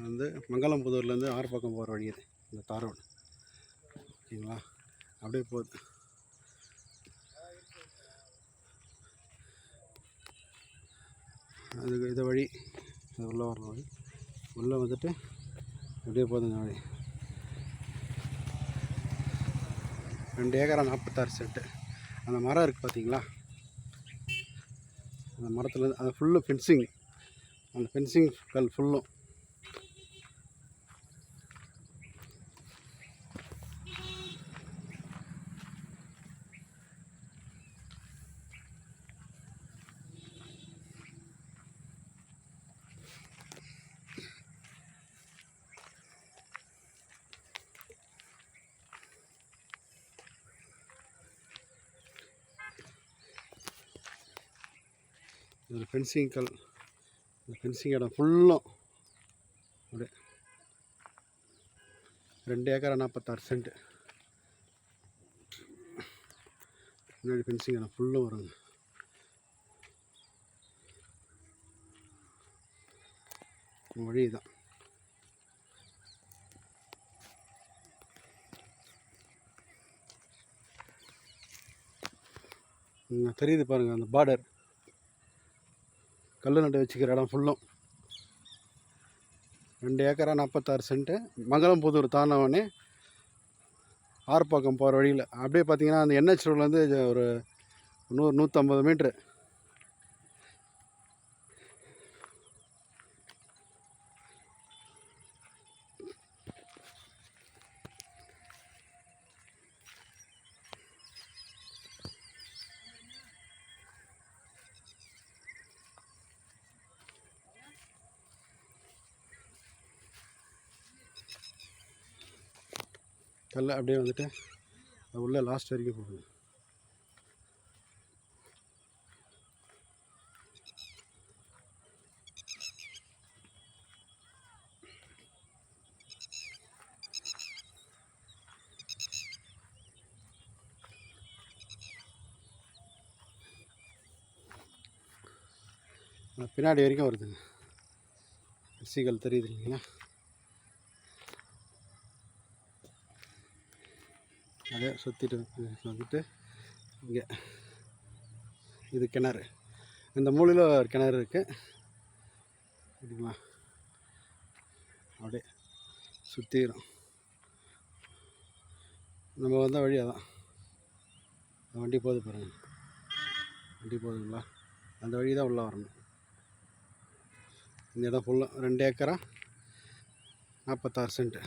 வந்து மங்களம்புதூர்லேருந்து ஆர்ப்பாக்கம் போகிற வழி இது, இந்த தார் ரோடு. ஓகேங்களா, அப்படியே போகுது. அதுக்கு இது வழி, இது உள்ளே வர வழி, உள்ளே வந்துட்டு அப்படியே போகுதுங்க வழி. 2 ஏக்கரா 46 சென்ட்டு. அந்த மரம் இருக்குது பார்த்தீங்களா, அந்த மரத்துலேருந்து அது ஃபுல்லு ஃபென்சிங். அந்த ஃபென்சிங் கல் ஃபுல்லும் இது ஃபென்சிங் கல். இந்த ஃபென்சிங் இடம் ஃபுல்லும் அப்படியே 2 ஏக்கரா 46 சென்ட்டு. முன்னாடி ஃபென்சிங் இடம் ஃபுல்லும் வருங்க. வழி தான். தெரியுது பாருங்கள், அந்த பார்டர் கல் நட்டு வச்சுக்கிற இடம் ஃபுல்லும் 2 ஏக்கரா 46 சென்ட்டு. மங்களம்புதூர் தாண்டவனே ஆர்ப்பாக்கம் போகிற வழியில் அப்படியே பார்த்தீங்கன்னா அந்த NH ரோட்லேருந்து ஒரு 100-150 மீட்ரு. கல் அப்படியே வந்துட்டு உள்ளே லாஸ்ட் வரைக்கும் போகுது. பின்னாடி வரைக்கும் வருதுங்க. சீகல் தெரியுது இல்லைங்களா, அதே சுற்றிட்டு வந்துட்டு இங்கே இது கிணறு. இந்த மூலையில் ஒரு கிணறு இருக்குது சரிங்களா. அப்படியே சுற்றிடும். நம்ம வந்த வழி அதான். வண்டி போகுது பாருங்கள், வண்டி போகுதுங்களா, அந்த வழி தான் உள்ளே வரணும். இந்த இடம் ஃபுல்லாக 2 ஏக்கரா 46 சென்ட்டு.